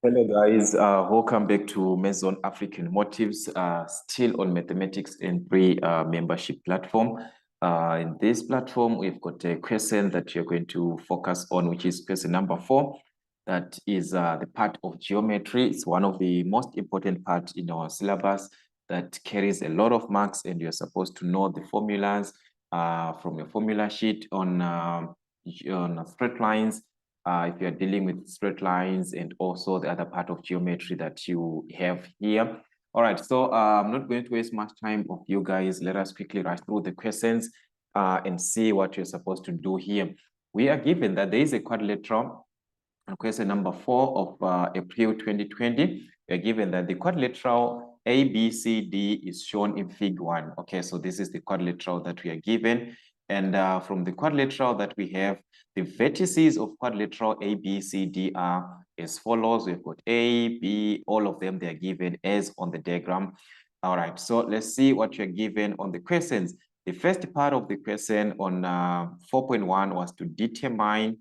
Hello guys, welcome back to Maison African Motives, still on Mathematics and Free membership platform. In this platform, we've got a question that you're going to focus on, which is question number 4. That is the part of geometry. It's one of the most important parts in our syllabus that carries a lot of marks, and you're supposed to know the formulas from your formula sheet on straight lines. If you are dealing with straight lines and also the other part of geometry that you have here. All right, so I'm not going to waste much time of you guys. Let us quickly rush through the questions and see what you're supposed to do here. We are given that there is a quadrilateral, question number 4 of April 2020. We are given that the quadrilateral ABCD is shown in Fig 1. Okay, so this is the quadrilateral that we are given. And from the quadrilateral that we have, the vertices of quadrilateral ABCD are as follows. We've got A, B, all of them, they are given as on the diagram. All right, so let's see what you're given on the questions. The first part of the question on 4.1 was to determine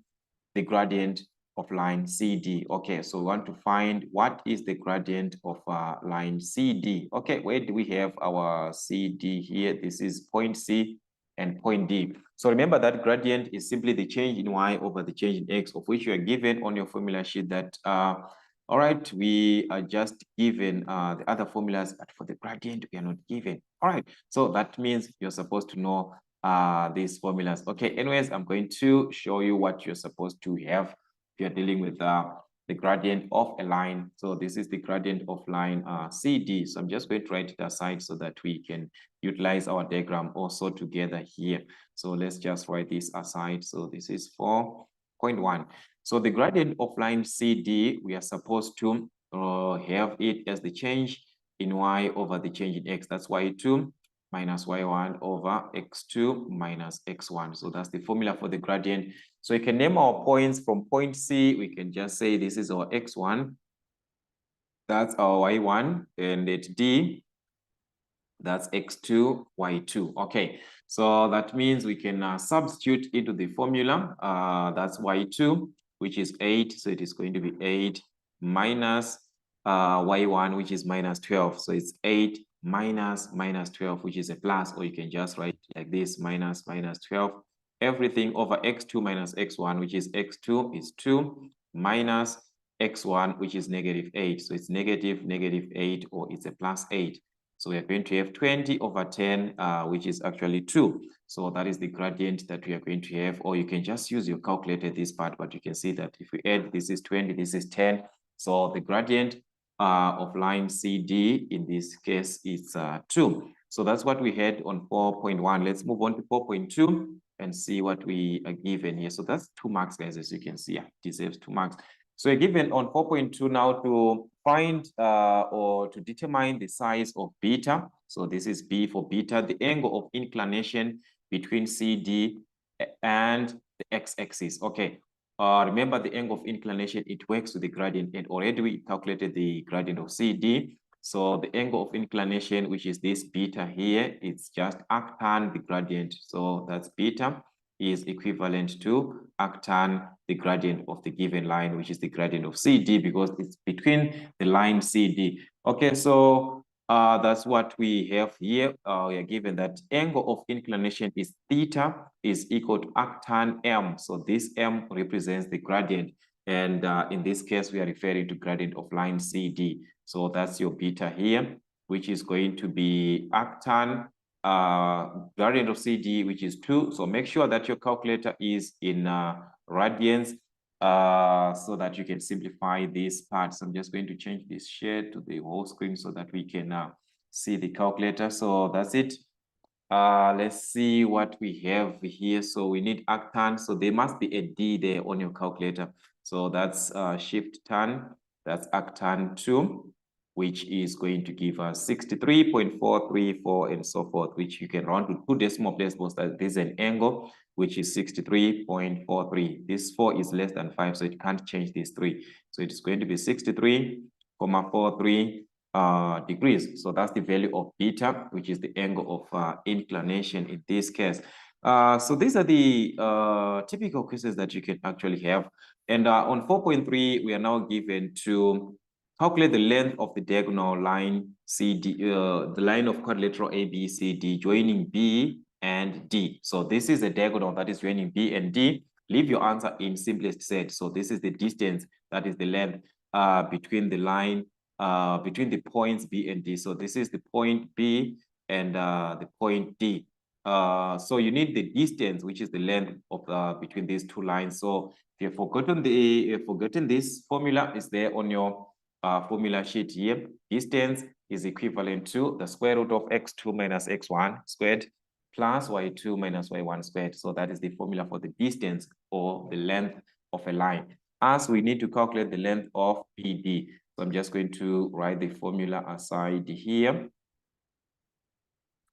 the gradient of line CD. Okay, so we want to find what is the gradient of line CD. Okay, where do we have our CD here? This is point C and point D. So remember that gradient is simply the change in Y over the change in X, of which you are given on your formula sheet that, all right, we are just given the other formulas, but for the gradient, we are not given. All right, so that means you're supposed to know these formulas. Okay, anyways, I'm going to show you what you're supposed to have if you're dealing with the gradient of a line. So this is the gradient of line CD. So I'm just going to write it aside so that we can utilize our diagram also together here. So let's just write this aside. So this is 4.1. So the gradient of line CD, we are supposed to have it as the change in Y over the change in X. That's Y2 minus Y1 over X2 minus X1. So that's the formula for the gradient. So you can name our points from point C. We can just say this is our X1. That's our Y1. And at D, that's X2, Y2. Okay, so that means we can substitute into the formula. That's Y2, which is 8. So it is going to be 8 minus Y1, which is minus 12. So it's 8 minus 12, which is a plus, or you can just write like this, minus 12. Everything over X2 minus X1, which is X2 is 2, minus X1, which is negative 8. So it's negative 8, or it's a plus 8. So we are going to have 20 over 10, which is actually 2. So that is the gradient that we are going to have, or you can just use your calculator this part, but you can see that if we add, this is 20, this is 10. So the gradient of line CD in this case is 2. So that's what we had on 4.1. Let's move on to 4.2 and see what we are given here. So that's 2 marks, guys, as you can see. Yeah, it deserves 2 marks. So you're given on 4.2 now to find or to determine the size of beta. So this is B for beta, the angle of inclination between CD and the x-axis. Okay, remember the angle of inclination, it works with the gradient, and already we calculated the gradient of CD. So the angle of inclination, which is this beta here, it's just arctan the gradient. So that's beta is equivalent to arctan the gradient of the given line, which is the gradient of CD, because it's between the line CD. Okay, so that's what we have here. We are given that angle of inclination is theta is equal to arctan M. So this M represents the gradient. And in this case, we are referring to gradient of line CD. So that's your beta here, which is going to be arctan gradient of CD, which is 2. So make sure that your calculator is in radians so that you can simplify this part. So I'm just going to change this share to the whole screen so that we can see the calculator. So that's it. Let's see what we have here. So we need arctan. So there must be a D there on your calculator. So that's shift tan. That's arctan 2, which is going to give us 63.434 and so forth, which you can round to 2 decimal places. That this is an angle, which is 63.43. This 4 is less than 5, so it can't change this 3. So it's going to be 63.43 degrees. So that's the value of beta, which is the angle of inclination in this case. So these are the typical questions that you can actually have And on 4.3, we are now given to calculate the length of the diagonal line CD, the line of quadrilateral ABCD joining B and D. So this is a diagonal that is joining B and D. Leave your answer in simplest set. So this is the distance, that is the length between the line, between the points B and D. So this is the point B and the point D. So you need the distance, which is the length of between these two lines. So if you've forgotten this formula, is there on your formula sheet here. Distance is equivalent to the square root of x2 minus x1 squared plus y2 minus y1 squared. So that is the formula for the distance or the length of a line. As we need to calculate the length of BD. So I'm just going to write the formula aside here.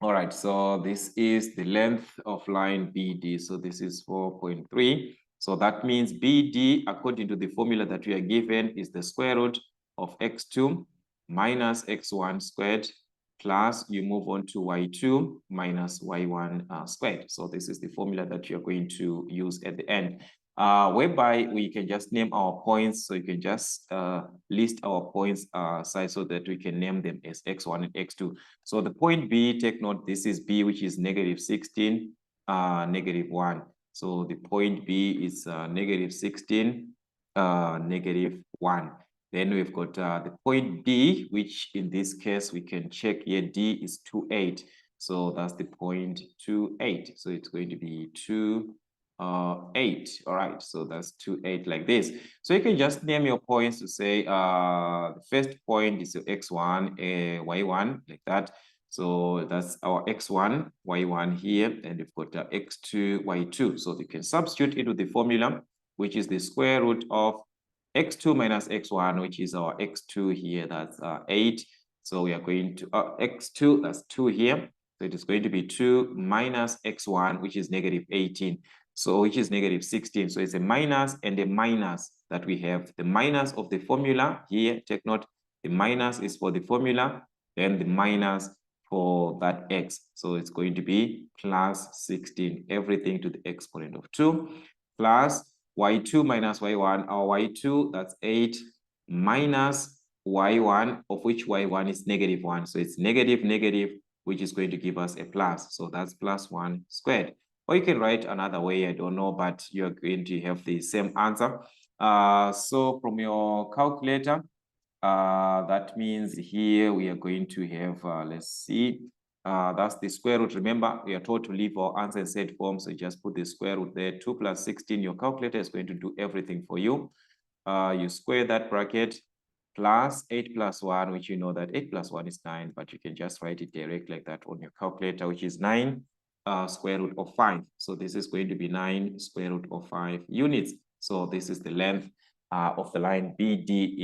All right, so this is the length of line BD. So this is 4.3. So that means BD, according to the formula that we are given, is the square root of x2 minus x1 squared plus you move on to y2 minus y1 squared. So this is the formula that you're going to use at the end. Whereby we can just name our points. So you can just list our points aside so that we can name them as x1 and x2. So the point B, take note, this is B, which is negative 16, negative 1. So the point B is negative 16, negative 1. Then we've got the point D, which in this case we can check here, D is 2, 8. So that's the point 2, 8. So it's going to be 2, 8. All right, so that's 2, 8 like this. So you can just name your points to say the first point is your x1, y1 like that. So that's our x1, y1 here, and we've got x2, y2. So you can substitute into the formula, which is the square root of x2 minus x1, which is our x2 here, that's 8. So we are going to x2, that's 2 here. So it is going to be 2 minus x1, which is negative 18. So which is negative 16. So it's a minus and a minus that we have. The minus of the formula here, take note, the minus is for the formula, then the minus for that x. So it's going to be plus 16, everything to the exponent of 2, plus y2 minus y1, our y2, that's 8, minus y1, of which y1 is negative 1. So it's negative, negative, which is going to give us a plus. So that's plus 1 squared. Or you can write another way, I don't know, but you're going to have the same answer. So from your calculator, that means here we are going to have, let's see, that's the square root. Remember, we are told to leave our answer in set form, so you just put the square root there. 2 plus 16, your calculator is going to do everything for you. You square that bracket, plus 8 plus 1, which you know that 8 plus 1 is 9, but you can just write it directly like that on your calculator, which is 9 square root of 5. So this is going to be 9 square root of 5 units. So this is the length of the line BD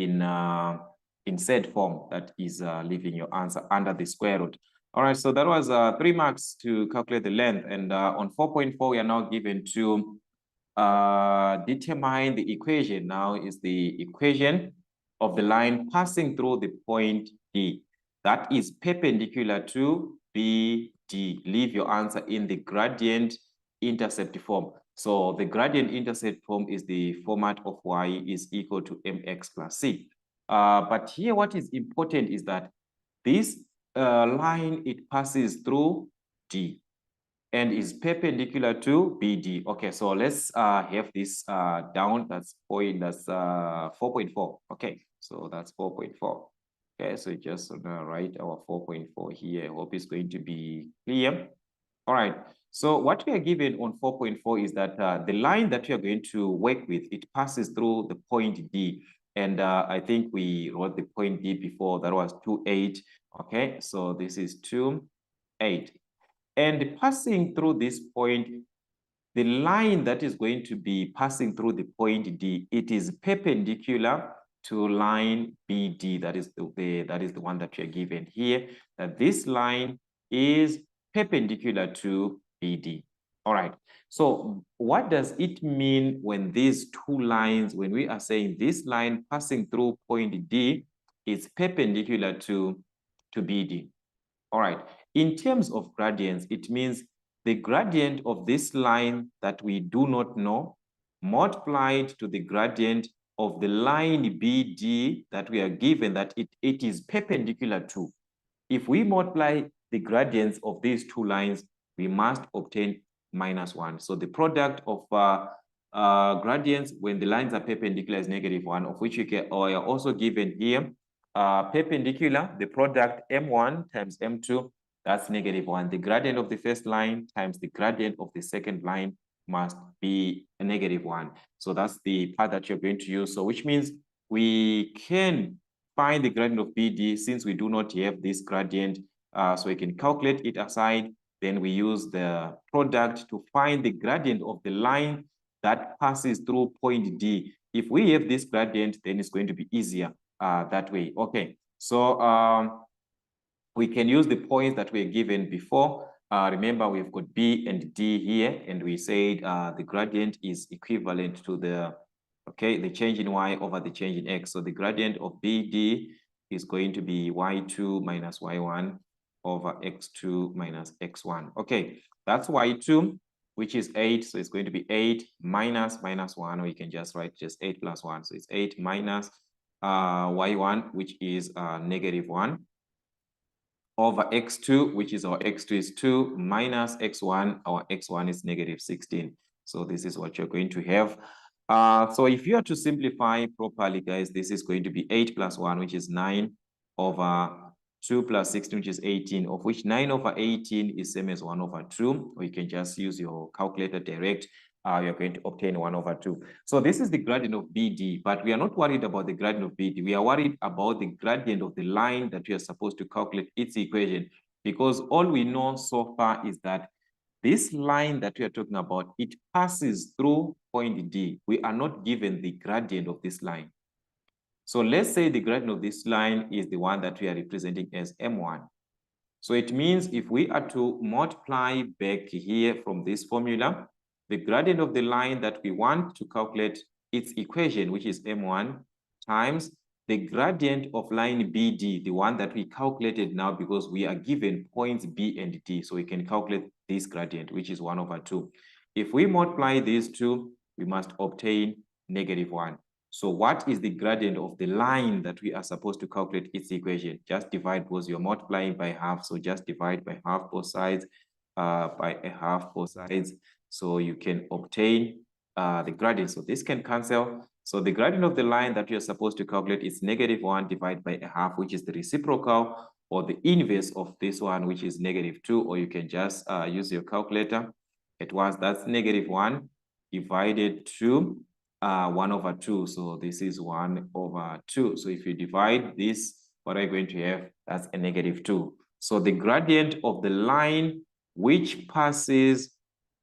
in set form, that is leaving your answer under the square root. All right, so that was 3 marks to calculate the length. And on 4.4, we are now given to determine the equation. Now is the equation of the line passing through the point D. That is perpendicular to BD. Leave your answer in the gradient intercept form. So the gradient intercept form is the format of y is equal to mx plus c. But here what is important is that this line, it passes through D and is perpendicular to BD. Okay, so let's have this down. That's 4.4. Okay, so that's 4.4. Okay, so just write our 4.4 here. I hope it's going to be clear. All right, so what we are given on 4.4 is that the line that we are going to work with, it passes through the point D. And I think we wrote the point D before, that was 2, 8. Okay, so this is 2, 8. And passing through this point, the line that is going to be passing through the point D, it is perpendicular to line BD. That is the one that you're given here, that this line is perpendicular to BD. All right. So what does it mean when these two lines, when we are saying this line passing through point D is perpendicular to BD? All right. In terms of gradients, it means the gradient of this line that we do not know multiplied to the gradient of the line BD that we are given that it is perpendicular to. If we multiply the gradients of these two lines, we must obtain -1. So the product of gradients when the lines are perpendicular is -1, of which we are also given here perpendicular, the product M1 times M2, that's -1. The gradient of the first line times the gradient of the second line must be a -1. So that's the part that you're going to use. So which means we can find the gradient of BD since we do not have this gradient. So we can calculate it aside. Then we use the product to find the gradient of the line that passes through point D. If we have this gradient, then it's going to be easier that way. Okay, so we can use the points that were given before. Remember, we've got B and D here, and we said the gradient is equivalent to the change in Y over the change in X. So the gradient of BD is going to be Y2 minus Y1 over X2 minus X1. Okay, that's Y2, which is 8. So it's going to be 8 minus -1, or you can just write just 8 plus 1. So it's 8 minus Y1, which is -1 over X2, which is our X2 is 2 minus X1, our X1 is -16. So this is what you're going to have. So if you are to simplify properly, guys, this is going to be 8 plus 1, which is 9 over 2 plus 16, which is 18, of which 9 over 18 is same as 1 over 2, or you can just use your calculator direct. You're going to obtain 1 over 2. So this is the gradient of BD, but we are not worried about the gradient of BD. We are worried about the gradient of the line that we are supposed to calculate its equation, because all we know so far is that this line that we are talking about, it passes through point D. We are not given the gradient of this line. So let's say the gradient of this line is the one that we are representing as M1. So it means if we are to multiply back here from this formula, the gradient of the line that we want to calculate its equation, which is M1, times the gradient of line BD, the one that we calculated now because we are given points B and D. So we can calculate this gradient, which is 1 over 2. If we multiply these two, we must obtain -1. So what is the gradient of the line that we are supposed to calculate its equation? Just divide, because you're multiplying by half. So just divide by half both sides, by a half both sides. So you can obtain the gradient. So this can cancel. So the gradient of the line that you're supposed to calculate is -1 divided by a half, which is the reciprocal or the inverse of this one, which is -2, or you can just use your calculator at once. That's -1 divided to 1 over 2. So this is 1 over 2. So if you divide this, what are you going to have? That's a -2. So the gradient of the line which passes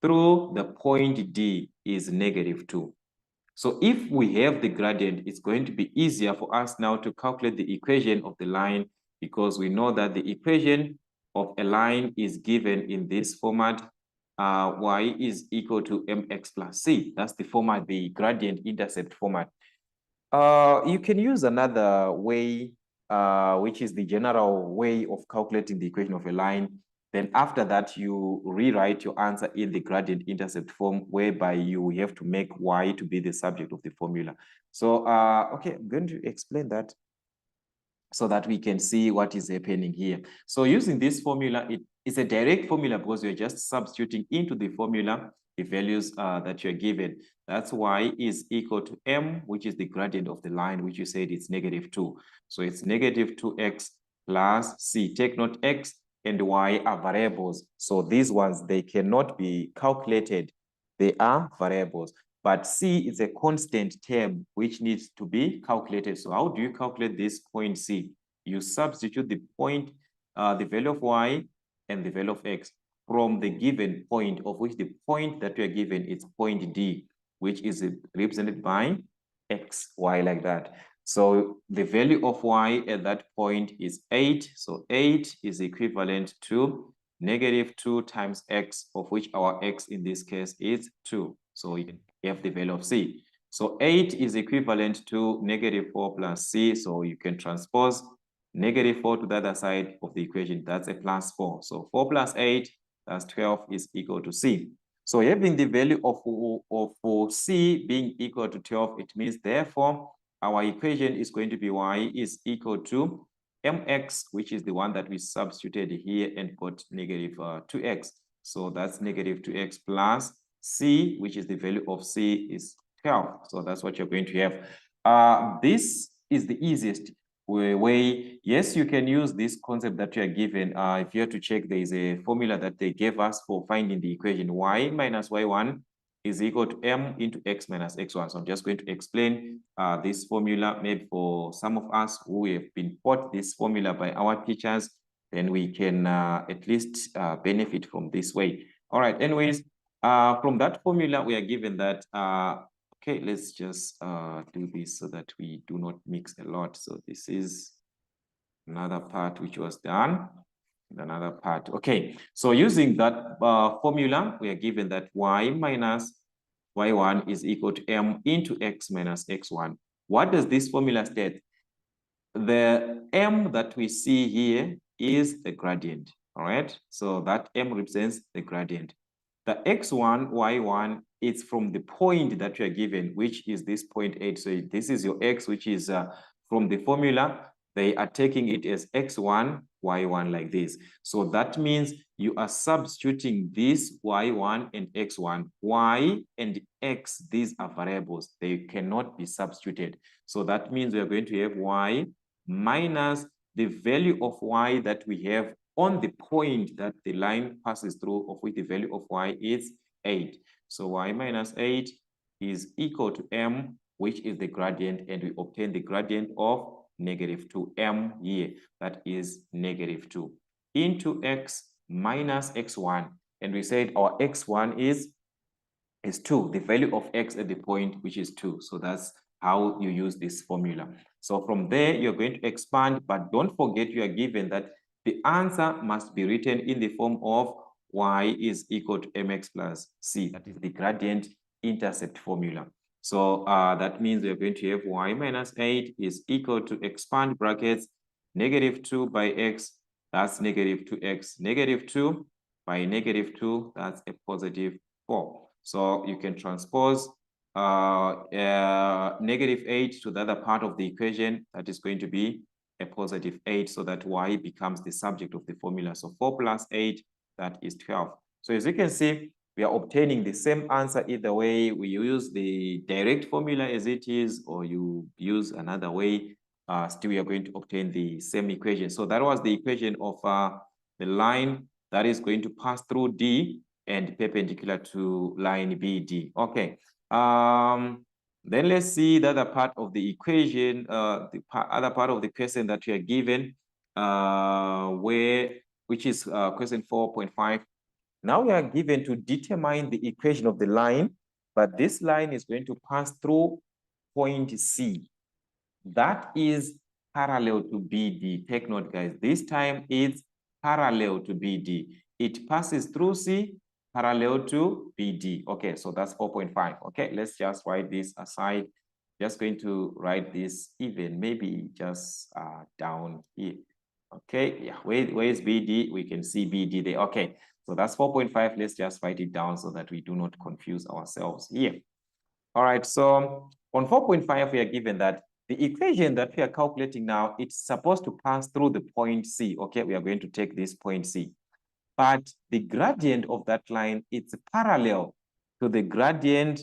through the point D is -2. So if we have the gradient, it's going to be easier for us now to calculate the equation of the line, because we know that the equation of a line is given in this format. Y is equal to mx plus c. That's the format, the gradient intercept format. You can use another way, which is the general way of calculating the equation of a line. Then after that, you rewrite your answer in the gradient intercept form, whereby you have to make y to be the subject of the formula. So, okay, I'm going to explain that so that we can see what is happening here. So using this formula, it's a direct formula because you're just substituting into the formula the values that you're given. That's y is equal to m, which is the gradient of the line, which you said it's -2. So it's -2x plus c. Take note, x and y are variables. So these ones, they cannot be calculated. They are variables. But c is a constant term which needs to be calculated. So how do you calculate this point c? You substitute the point, the value of y and the value of x from the given point, of which the point that we are given is point D, which is represented by x, y, like that. So the value of y at that point is 8. So 8 is equivalent to -2 times x, of which our x in this case is 2. So you have the value of c. So 8 is equivalent to -4 plus c. So you can transpose -4 to the other side of the equation. That's a +4. So 4 plus 8, that's 12, is equal to c. So having the value of C being equal to 12, it means therefore our equation is going to be Y is equal to mx, which is the one that we substituted here and got negative 2x. So that's negative 2x plus C, which is the value of C is 12. So that's what you're going to have. This is the easiest way. Yes, you can use this concept that you are given. If you have to check, there is a formula that they gave us for finding the equation y minus y1 is equal to m into x minus x1. So I'm just going to explain this formula. Maybe for some of us who have been taught this formula by our teachers, then we can at least benefit from this way. All right, anyways, from that formula, we are given that okay, let's just do this so that we do not mix a lot. So this is another part which was done, another part. Okay, so using that formula, we are given that y minus y1 is equal to m into x minus x1. What does this formula state? The m that we see here is the gradient, all right? So that m represents the gradient. The x1, y1 is from the point that you are given, which is this point 8. So this is your x, which is from the formula. They are taking it as x1, y1 like this. So that means you are substituting this y1 and x1. Y and x, these are variables. They cannot be substituted. So that means we are going to have y minus the value of y that we have on the point that the line passes through, of which the value of y is 8. So y minus 8 is equal to m, which is the gradient, and we obtain the gradient of negative 2m here. That is negative 2 into x minus x1. And we said our x1 is 2, the value of x at the point, which is 2. So that's how you use this formula. So from there, you're going to expand, but don't forget you are given that the answer must be written in the form of y is equal to mx plus c. That is the gradient intercept formula. So that means we're going to have y minus 8 is equal to expand brackets negative 2 by x, that's negative 2x, negative 2 by negative 2, that's a positive 4. So you can transpose negative 8 to the other part of the equation. That is going to be a positive 8, so that y becomes the subject of the formula. So 4 plus 8, that is 12. So as you can see, we are obtaining the same answer either way. We use the direct formula as it is, or you use another way. Still, we are going to obtain the same equation. So that was the equation of the line that is going to pass through D and perpendicular to line BD. Okay. Then let's see the other part of the equation, other part of the question that you are given, which is question 4.5. Now we are given to determine the equation of the line, but this line is going to pass through point C. That is parallel to BD. Take note, guys. This time it's parallel to BD. It passes through C, parallel to BD. Okay, so that's 4.5. Okay, let's just write this aside. Just going to write this even, maybe just down here. Okay, yeah, where is BD? We can see BD there. Okay, so that's 4.5. Let's just write it down so that we do not confuse ourselves here. All right, so on 4.5, we are given that the equation that we are calculating now, it's supposed to pass through the point C. Okay, we are going to take this point C. But the gradient of that line, it's parallel to the gradient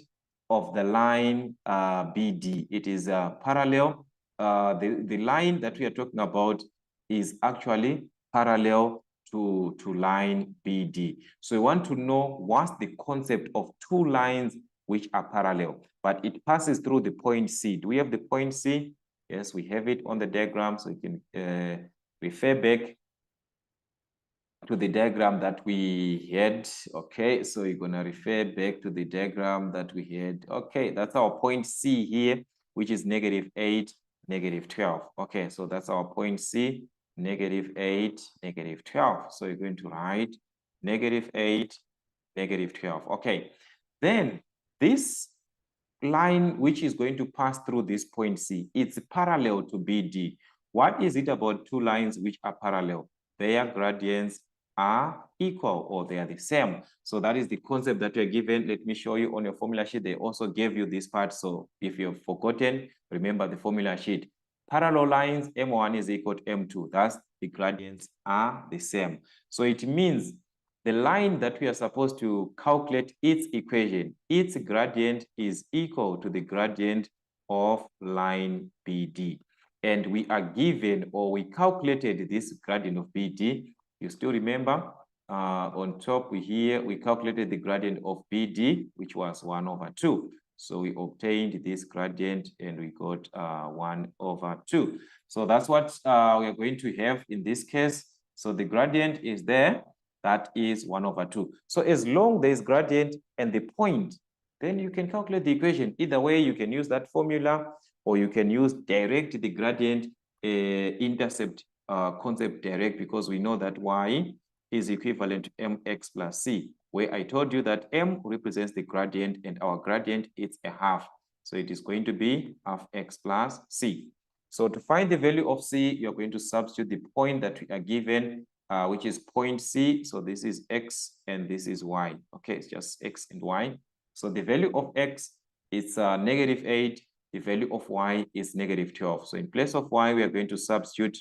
of the line BD. It is parallel. The line that we are talking about is actually parallel to line BD. So we want to know what's the concept of two lines which are parallel, but it passes through the point C. Do we have the point C? Yes, we have it on the diagram, so you can refer back to the diagram that we had. Okay, so you're gonna refer back to the diagram that we had. Okay, that's our point C here, which is negative 8, negative 12. Okay, so that's our point C, negative 8, negative 12. So you're going to write negative 8, negative 12. Okay, then this line which is going to pass through this point C, it's parallel to BD. What is it about two lines which are parallel? Their gradients are equal or they are the same. So that is the concept that you're given. Let me show you on your formula sheet. They also gave you this part. So if you've forgotten, remember the formula sheet. Parallel lines, M1 is equal to M2. Thus, the gradients are the same. So it means the line that we are supposed to calculate its equation, its gradient is equal to the gradient of line BD. And we are given, or we calculated this gradient of BD. You still remember, on top we calculated the gradient of BD, which was 1/2. So we obtained this gradient and we got 1/2. So that's what we are going to have in this case. So the gradient is there, that is 1/2. So as long there is gradient and the point, then you can calculate the equation. Either way, you can use that formula, or you can use direct the gradient intercept concept direct, because we know that y is equivalent to mx plus c, where I told you that m represents the gradient and our gradient is a half. So it is going to be half x plus c. So to find the value of c, you're going to substitute the point that we are given, which is point C. So this is X and this is Y. Okay, it's just X and Y. So the value of X is -8. The value of Y is -12. So in place of Y, we are going to substitute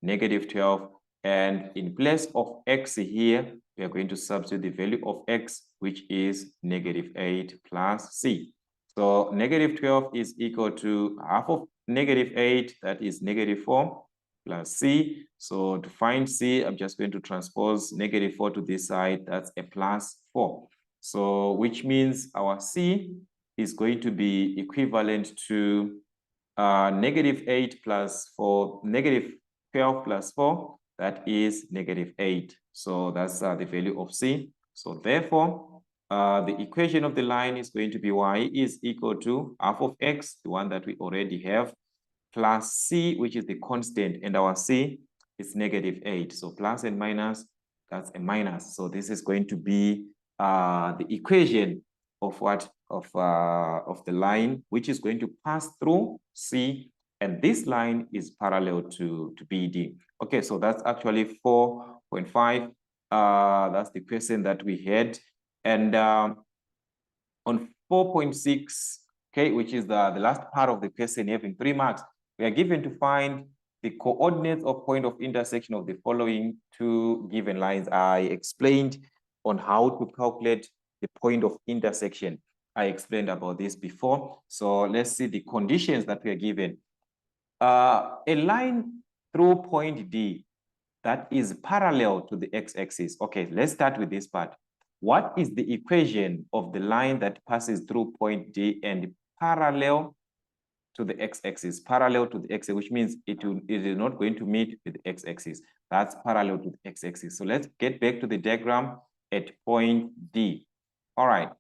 -12. And in place of X here, we are going to substitute the value of X, which is -8 plus C. So -12 is equal to half of -8, that is -4. Plus C. So to find C, I'm just going to transpose -4 to this side. That's a +4. So which means our C is going to be equivalent to -8 plus 4, -12 plus 4. That is -8. So that's the value of C. So therefore, the equation of the line is going to be Y is equal to half of X, the one that we already have, plus C, which is the constant, and our C is -8. So plus and minus, that's a minus. So this is going to be the equation of what? Of the line, which is going to pass through C, and this line is parallel to BD. Okay, so that's actually 4.5. That's the question that we had. And on 4.6, okay, which is the last part of the question having 3 marks, we are given to find the coordinates of point of intersection of the following 2 given lines. I explained on how to calculate the point of intersection. I explained about this before. So let's see the conditions that we are given. A line through point D that is parallel to the x-axis. Okay, let's start with this part. What is the equation of the line that passes through point D and parallel to the x-axis? Parallel to the x-axis, which means it is not going to meet with the x-axis. That's parallel to the x-axis. So let's get back to the diagram at point D. All right,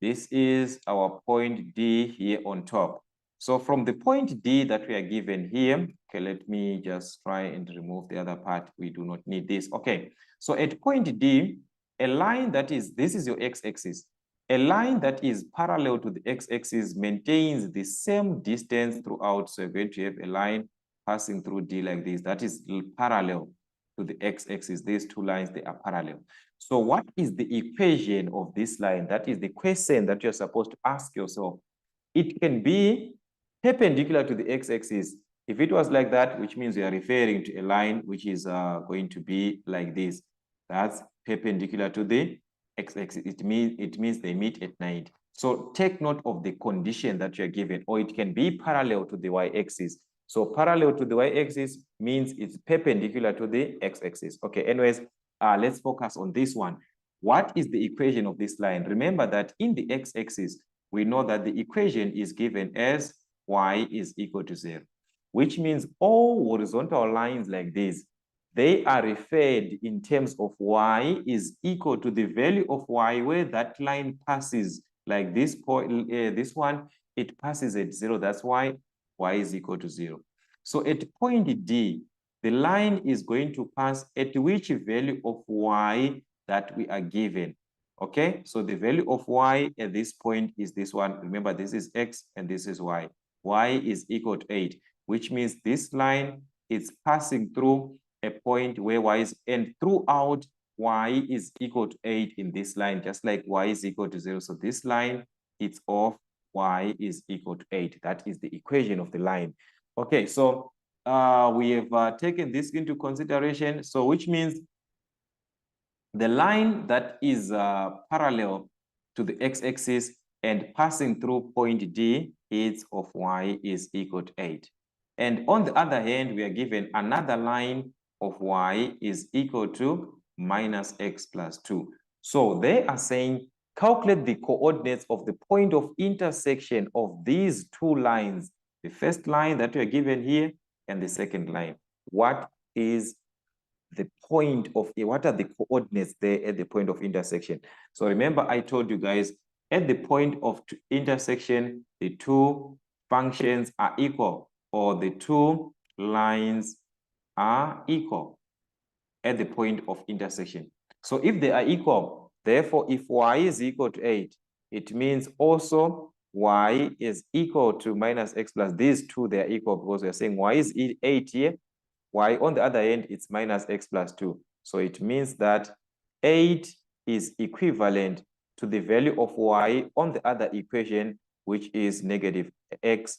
this is our point D here on top. So from the point D that we are given here, okay, let me just try and remove the other part. We do not need this. Okay, so at point D, a line that is, this is your x-axis. A line that is parallel to the x-axis maintains the same distance throughout. So you're going to have a line passing through D like this. That is parallel to the x-axis. These 2 lines, they are parallel. So what is the equation of this line? That is the question that you're supposed to ask yourself. It can be perpendicular to the x-axis. If it was like that, which means we are referring to a line which is going to be like this. That's perpendicular to the x-axis. It means they meet at 90. So take note of the condition that you're given, or it can be parallel to the y-axis. So parallel to the y-axis means it's perpendicular to the x-axis. Okay, anyways, let's focus on this one. What is the equation of this line? Remember that in the x-axis, we know that the equation is given as y is equal to 0, which means all horizontal lines like this, they are referred in terms of y is equal to the value of y where that line passes, like this point, this one, it passes at 0. That's why y is equal to 0. So at point D, the line is going to pass at which value of y that we are given. Okay, so the value of y at this point is this one. Remember, this is x and this is y. Y is equal to 8, which means this line is passing through a point where y is, and throughout y is equal to 8 in this line, just like y is equal to 0. So this line, it's of y is equal to 8. That is the equation of the line. Okay, so we have taken this into consideration. So which means the line that is parallel to the x-axis and passing through point D, is of y is equal to 8. And on the other hand, we are given another line of y is equal to minus x plus 2. So they are saying calculate the coordinates of the point of intersection of these two lines, the first line that we are given here and the second line. What is the point of, what are the coordinates there at the point of intersection? So remember, I told you guys, at the point of intersection, the two functions are equal, or the two lines are equal at the point of intersection. So if they are equal, therefore, if y is equal to 8, it means also y is equal to minus x plus, these two, they are equal because we are saying y is 8 here, y on the other end, it's minus x plus 2. So it means that 8 is equivalent to the value of y on the other equation, which is negative 2x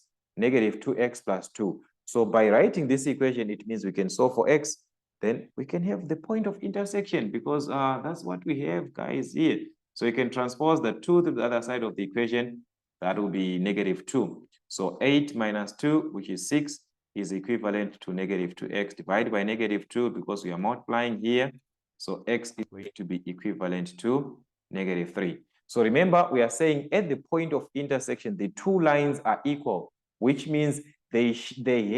plus 2. So by writing this equation, it means we can solve for x, then we can have the point of intersection, because that's what we have, guys, here. So you can transpose the 2 to the other side of the equation. That will be negative 2. So 8 minus 2, which is 6, is equivalent to negative 2x divided by negative 2, because we are multiplying here. So x is going to be equivalent to negative 3. So remember, we are saying at the point of intersection, the two lines are equal, which means they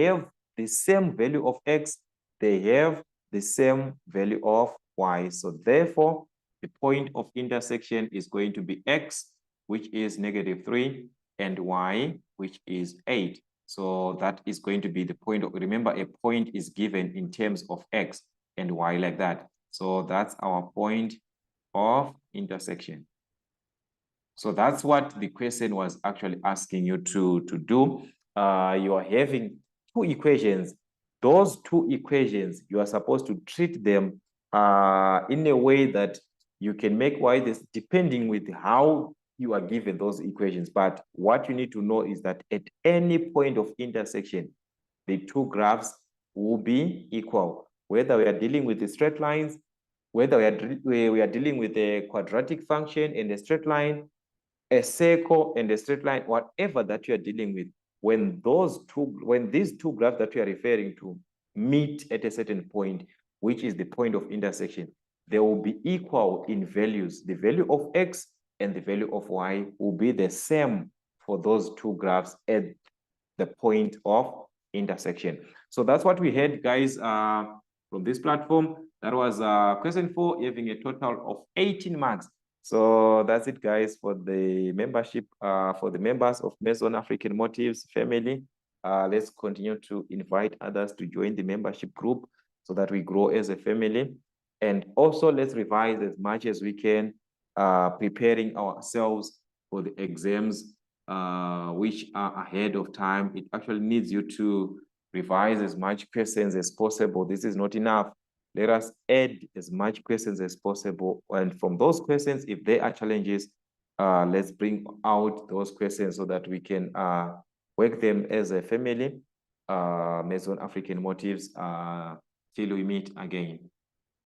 have the same value of x, they have the same value of y. So therefore, the point of intersection is going to be x, which is negative 3, and y, which is 8. So that is going to be the point of, remember, a point is given in terms of x and y, like that. So that's our point of intersection. So that's what the question was actually asking you to do. You are having two equations. Those two equations, you are supposed to treat them in a way that you can make y this, depending with how you are given those equations. But what you need to know is that at any point of intersection, the two graphs will be equal, whether we are dealing with the straight lines, whether we are dealing with a quadratic function in a straight line, a circle and a straight line, whatever that you are dealing with, when these two graphs that you are referring to meet at a certain point, which is the point of intersection, they will be equal in values. The value of x and the value of y will be the same for those two graphs at the point of intersection. So that's what we had, guys, from this platform. That was question 4, having a total of 18 marks. So that's it, guys, for the membership, for the members of Mason African Motives family. Let's continue to invite others to join the membership group so that we grow as a family. And also, let's revise as much as we can, preparing ourselves for the exams, which are ahead of time. It actually needs you to revise as much questions as possible. This is not enough. Let us add as much questions as possible. And from those questions, if there are challenges, let's bring out those questions so that we can work them as a family. Mason African Motives, till we meet again.